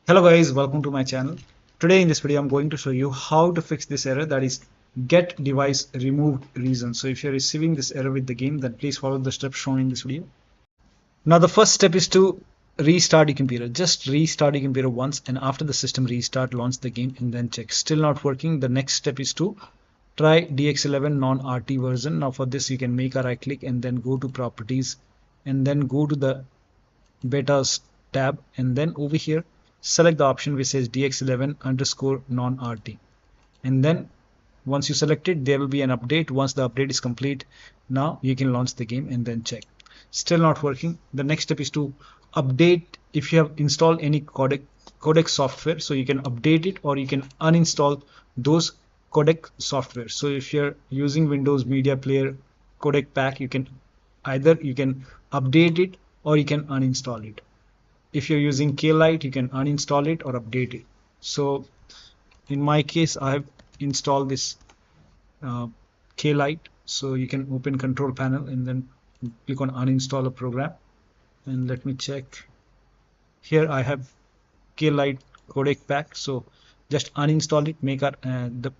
Hello guys, welcome to my channel. Today in this video I'm going to show you how to fix this error, that is get device removed reason. So if you're receiving this error with the game, then please follow the steps shown in this video. Now the first step is to restart your computer. Just restart your computer once, and after the system restart, launch the game and then check. Still not working. The next step is to try DX11 non-RT version. Now for this you can make a right click and then go to properties and then go to the betas tab, and then over here select the option which says DX11 underscore non-RT, and then once you select it, there will be an update. Once the update is complete, now you can launch the game and then check. Still not working. The next step is to update. If you have installed any codec software, so you can update it or you can uninstall those codec software. So if you're using Windows Media Player Codec pack, you can update it or you can uninstall it. If you're using Lite, you can uninstall it or update it. So in my case, I have installed this Lite. So you can open control panel and then click on uninstall a program, and let me check. Here I have Lite codec pack, so just uninstall it, make a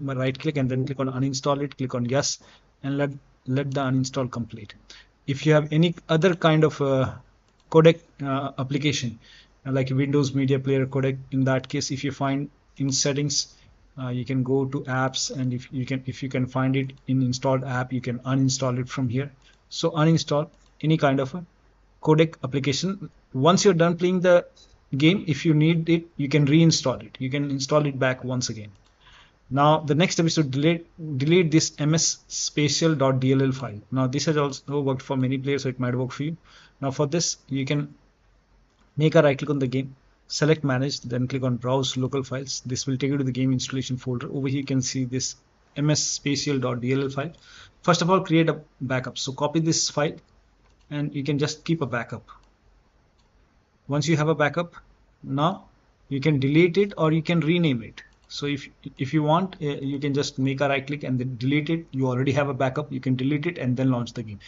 right click and then click on uninstall it, click on yes, and let the uninstall complete. If you have any other kind of codec application like Windows Media Player Codec, in that case, if you find in settings, you can go to apps, and if you can find it in installed app, you can uninstall it from here. So uninstall any kind of a codec application. Once you're done playing the game, if you need it, you can reinstall it. You can install it back once again. Now the next step is to delete this MSSpatial.dll file. Now this has also worked for many players, so it might work for you. Now for this, you can make a right click on the game, select manage, then click on browse local files. This will take you to the game installation folder. Over here you can see this MSSpatial.dll file. First of all, create a backup. So copy this file and you can just keep a backup. Once you have a backup, now you can delete it or you can rename it. So if you want, you can just make a right click and then delete it. You already have a backup, you can delete it and then launch the game.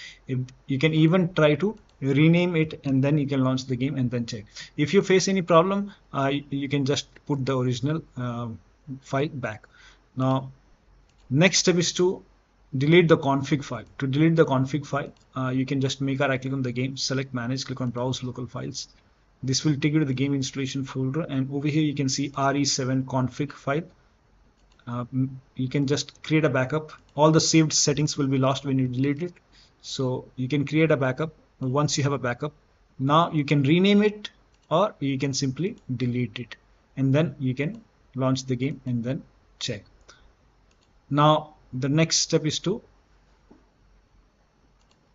You can even try to rename it and then you can launch the game and then check. If you face any problem, you can just put the original file back. Now next step is to delete the config file. To delete the config file, you can just make a right click on the game, select manage, click on browse local files. This will take you to the game installation folder, and over here you can see RE7 config file. You can just create a backup. All the saved settings will be lost when you delete it, so you can create a backup. Once you have a backup, now you can rename it or you can simply delete it, and then you can launch the game and then check. Now the next step is to,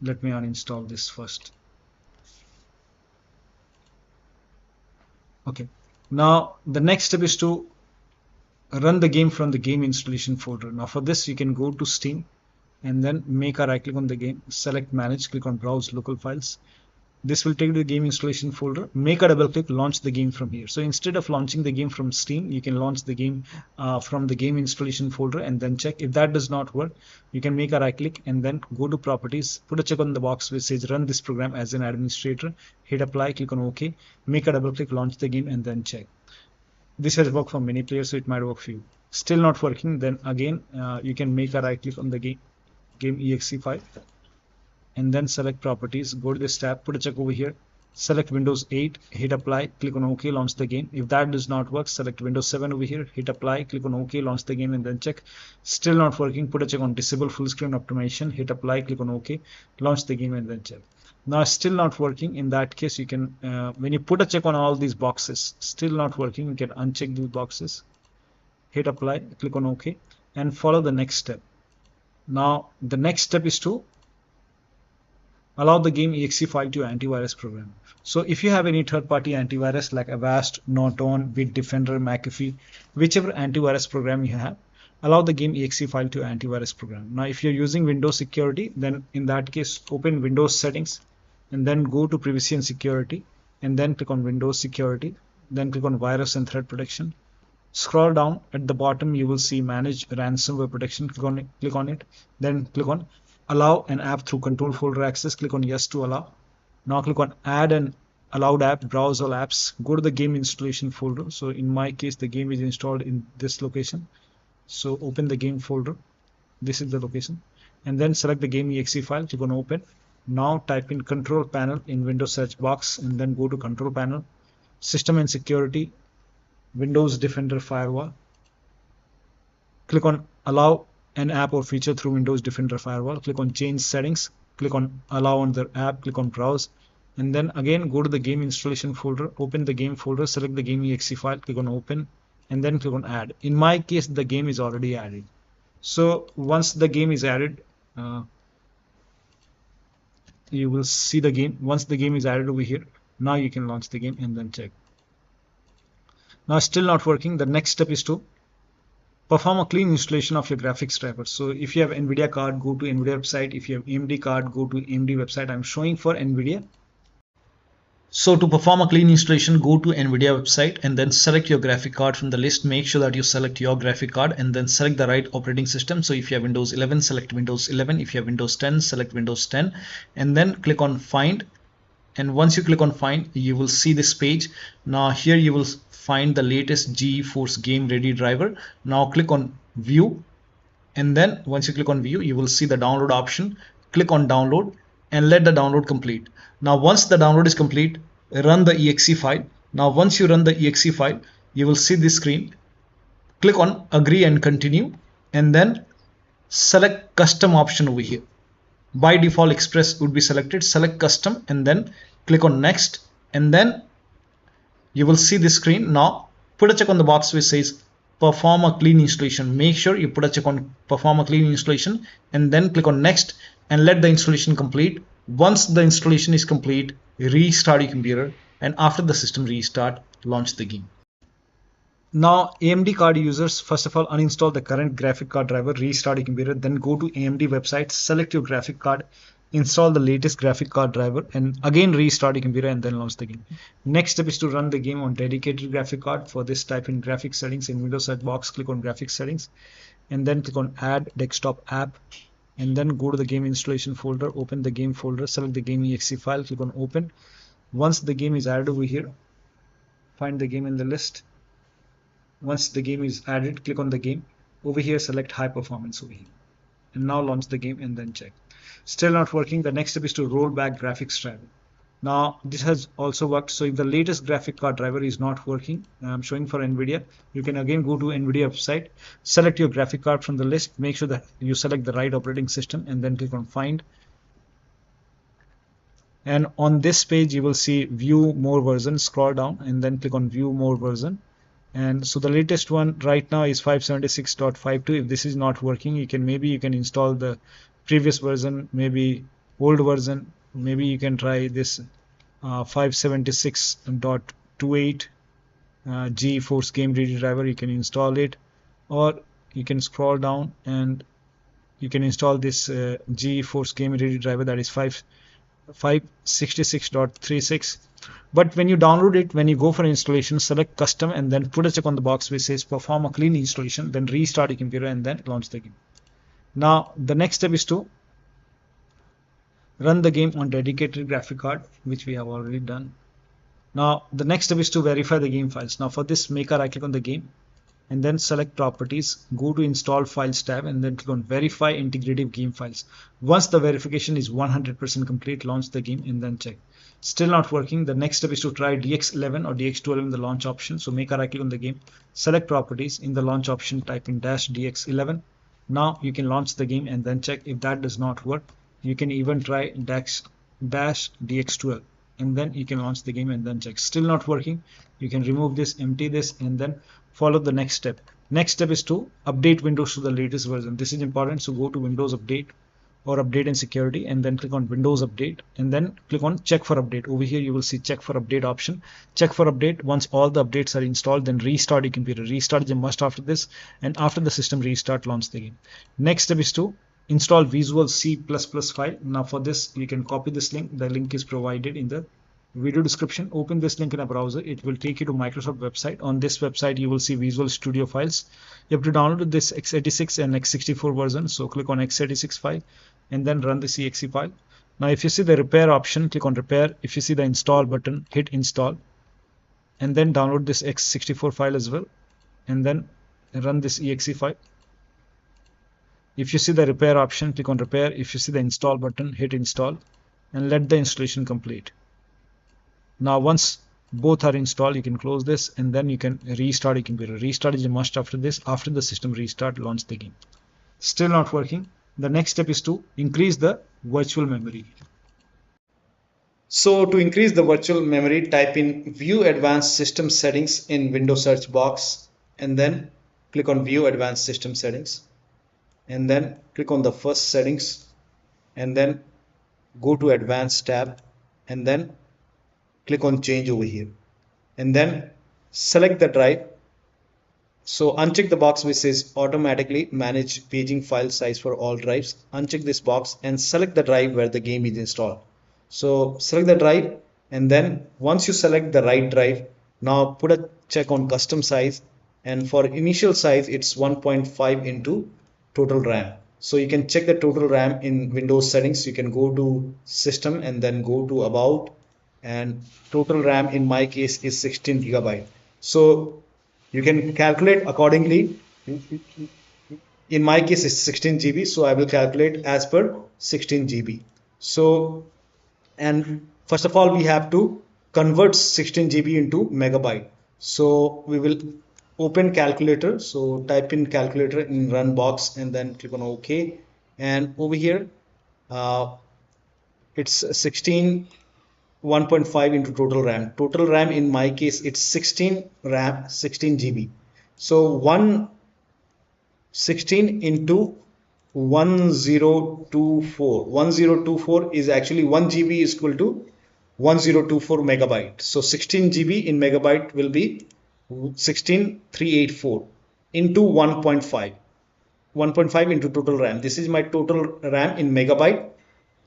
let me uninstall this first. Okay, now the next step is to run the game from the game installation folder. Now for this, you can go to Steam and then make a right click on the game, select manage, click on browse local files. This will take you to the game installation folder. Make a double click, launch the game from here. So instead of launching the game from Steam, you can launch the game from the game installation folder and then check. If that does not work, you can make a right click and then go to properties, put a check on the box which says run this program as an administrator, hit apply, click on OK, make a double click, launch the game and then check. This has worked for many players, so it might work for you. Still not working, then again you can make a right click on the game exe file and then select properties, go to this tab, put a check over here, select Windows 8, hit apply, click on OK, launch the game. If that does not work, select Windows 7 over here, hit apply, click on OK, launch the game and then check. Still not working, put a check on disable full screen optimization, hit apply, click on OK, launch the game and then check. Now still not working. In that case, you can when you put a check on all these boxes, still not working, you can uncheck these boxes, hit apply, click on OK and follow the next step. Now the next step is to allow the game exe file to your antivirus program. So if you have any third-party antivirus like Avast, Norton, Bitdefender, McAfee, whichever antivirus program you have, allow the game exe file to your antivirus program. Now if you're using Windows security, then in that case open Windows settings and then go to privacy and security and then click on Windows security, then click on virus and threat protection. Scroll down, at the bottom you will see manage ransomware protection, click on it, then click on allow an app through control folder access, click on yes to allow. Now click on add an allowed app, browse all apps, go to the game installation folder. So in my case, the game is installed in this location. So open the game folder. This is the location, and then select the game exe file. Click on open. Now type in control panel in Windows search box, and then go to control panel, system and security, Windows Defender Firewall. Click on allow an app or feature through Windows Defender Firewall. Click on change settings. Click on allow on the app. Click on browse, and then again go to the game installation folder. Open the game folder. Select the game exe file. Click on open, and then click on add. In my case, the game is already added. So once the game is added, you will see the game. Once the game is added over here, now you can launch the game and then check. Now still not working. The next step is to perform a clean installation of your graphics driver. So if you have NVIDIA card, go to NVIDIA website. If you have AMD card, go to AMD website. I'm showing for NVIDIA. So to perform a clean installation, go to NVIDIA website and then select your graphic card from the list. Make sure that you select your graphic card and then select the right operating system. So if you have Windows 11, select Windows 11. If you have Windows 10, select Windows 10, and then click on Find. And once you click on Find, you will see this page. Now here you will find the latest GeForce Game Ready driver. Now click on View, and then once you click on View, you will see the download option. Click on Download and let the download complete. Now once the download is complete, run the exe file. Now once you run the exe file, you will see this screen. Click on Agree and Continue, and then select Custom option over here. By default, Express would be selected. Select Custom and then click on Next, and then you will see this screen. Now put a check on the box which says Perform a clean installation. Make sure you put a check on Perform a clean installation, and then click on Next and let the installation complete. Once the installation is complete, restart your computer, and after the system restart, launch the game. Now AMD card users, first of all, uninstall the current graphic card driver, restart your computer, then go to AMD website, select your graphic card, install the latest graphic card driver, and again restart your computer and then launch the game. Next step is to run the game on dedicated graphic card. For this, type in graphics settings in Windows search box, click on graphics settings, and then click on add desktop app, and then go to the game installation folder, open the game folder, select the game exe file, click on open. Once the game is added over here, find the game in the list. Once the game is added, click on the game. Over here, select high performance over here. And now launch the game and then check. Still not working. The next step is to roll back graphics driver. Now this has also worked. So if the latest graphic card driver is not working, I'm showing for NVIDIA, you can again go to NVIDIA website, select your graphic card from the list, make sure that you select the right operating system, and then click on Find. And on this page, you will see View More Version. Scroll down and then click on View More Version. And so the latest one right now is 576.52. If this is not working, you can install the previous version, maybe old version. Maybe you can try this 576.28 GeForce Game Ready driver. You can install it, or you can scroll down and you can install this GeForce Game Ready driver, that is 566.36. But when you download it, when you go for installation, select Custom and then put a check on the box which says Perform a clean installation, then restart your computer and then launch the game. Now the next step is to run the game on dedicated graphic card, which we have already done. Now the next step is to verify the game files. Now for this, make a right click on the game and then select Properties, go to Install Files tab and then click on Verify Integrative Game Files. Once the verification is 100% complete, launch the game and then check. Still not working. The next step is to try DX11 or DX12 in the launch option. So make a right click on the game, select Properties, in the launch option type in -DX11. Now you can launch the game and then check. If that does not work, you can even try -DX12 and then you can launch the game and then check. Still not working. You can remove this, empty this, and then follow the next step. Next step is to update Windows to the latest version. This is important. So go to Windows Update or Update and Security and then click on Windows Update and then click on Check for Update. Over here you will see Check for Update option. Check for update. Once all the updates are installed, then restart your computer. Restart is a must after this, and after the system restart, launch the game. Next step is to install Visual C++ file. Now for this, you can copy this link. The link is provided in the video description. Open this link in a browser. It will take you to Microsoft website. On this website, you will see Visual Studio files. You have to download this x86 and x64 version. So click on x86 file and then run the exe file. Now if you see the repair option, click on repair. If you see the install button, hit install, and then download this x64 file as well, and then run this exe file. If you see the repair option, click on repair. If you see the install button, hit install, and let the installation complete. Now once both are installed, you can close this, and then you can restart your computer. Restart is a must after this. After the system restart, launch the game. Still not working. The next step is to increase the virtual memory. So to increase the virtual memory, type in View Advanced System Settings in Windows search box, and then click on View Advanced System Settings, and then click on the first settings, and then go to Advanced tab, and then click on Change over here, and then select the drive. So uncheck the box which says automatically manage paging file size for all drives. Uncheck this box and select the drive where the game is installed. So select the drive, and then once you select the right drive, now put a check on custom size, and for initial size it's 1.5 into total RAM. So you can check the total RAM in Windows settings. You can go to system and then go to about, and total RAM in my case is 16 GB. So you can calculate accordingly. In my case it's 16 GB, so I will calculate as per 16 GB. So, and first of all we have to convert 16 GB into megabyte. So we will open calculator. So type in calculator in run box, and then click on OK, and over here it's 1.5 into total RAM. Total RAM in my case it's 16 GB. So 16 into 1024 is actually 1 GB is equal to 1024 megabyte. So 16 GB in megabyte will be 16384 into 1.5 into total RAM. This is my total RAM in megabyte.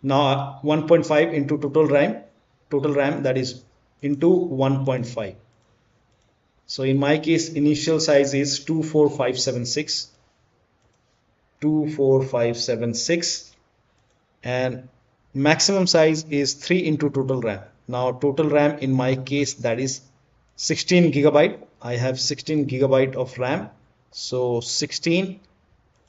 Now 1.5 into total RAM, that is into 1.5. So in my case initial size is 24576, and maximum size is 3 into total RAM. Now total RAM in my case that is 16 GB. I have 16 GB of RAM. So 16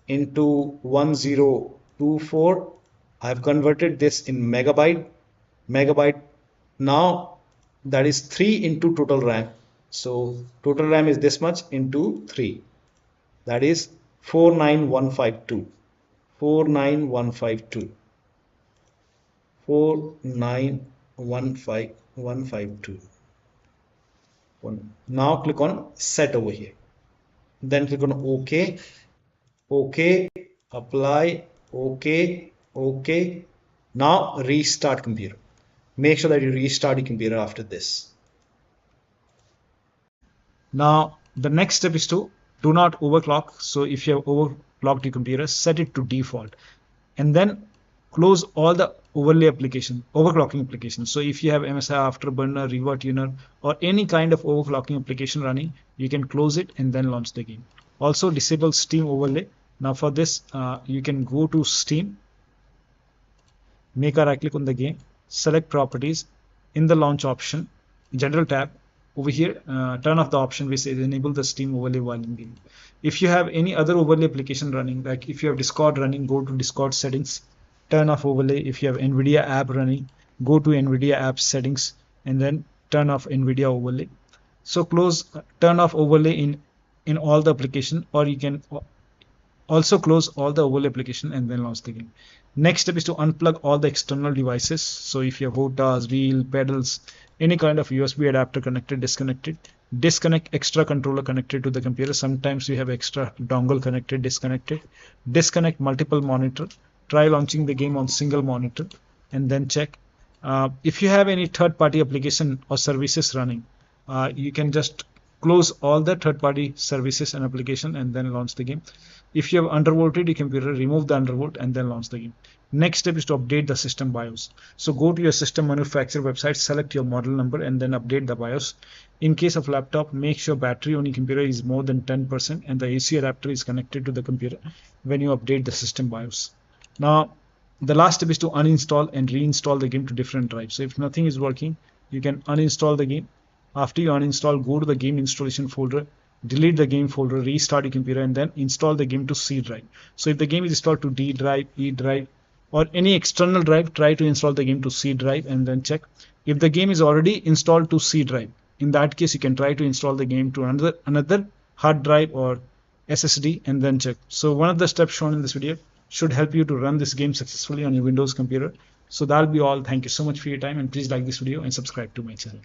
into 1024, I have converted this in megabyte. Now that is 3 into total RAM. So total RAM is this much into 3, that is 49152. 49152. Now click on set over here, then click on OK, apply, OK. Now restart computer. Make sure that you restart your computer after this. Now the next step is to do not overclock. So if you have overclocked your computer, set it to default, and then close all the overclocking applications. So if you have MSI Afterburner, ReverTuner, or any kind of overclocking application running, you can close it and then launch the game. Also disable Steam overlay. Now for this you can go to Steam, make a right click on the game, select properties, in the launch option, general tab, over here turn off the option which says enable the Steam overlay while in game. If you have any other overlay application running, like if you have Discord running, go to Discord settings, turn off overlay. If you have NVIDIA app running, go to NVIDIA app settings, and then turn off NVIDIA overlay. So turn off overlay in all the application, or you can also close all the overlay application and then launch the game. Next step is to unplug all the external devices. So if you have hotas, wheel, pedals, any kind of USB adapter connected, disconnect extra controller connected to the computer. Sometimes we have extra dongle connected, disconnect multiple monitor, try launching the game on single monitor, and then check. If you have any third-party application or services running, you can just close all the third-party services and application and then launch the game. If you have undervolted your computer, remove the undervolt and then launch the game. Next step is to update the system BIOS. So go to your system manufacturer website, select your model number, and then update the BIOS. In case of laptop, make sure battery on your computer is more than 10% and the AC adapter is connected to the computer when you update the system BIOS. Now the last step is to uninstall and reinstall the game to different drives. So if nothing is working, you can uninstall the game. After you uninstall, go to the game installation folder, delete the game folder, restart your computer, and then install the game to C drive. So if the game is installed to D drive, E drive, or any external drive, try to install the game to C drive and then check. If the game is already installed to C drive, in that case you can try to install the game to another hard drive or SSD and then check. So one of the steps shown in this video should help you to run this game successfully on your Windows computer. So that'll be all. Thank you so much for your time, and please like this video and subscribe to my channel.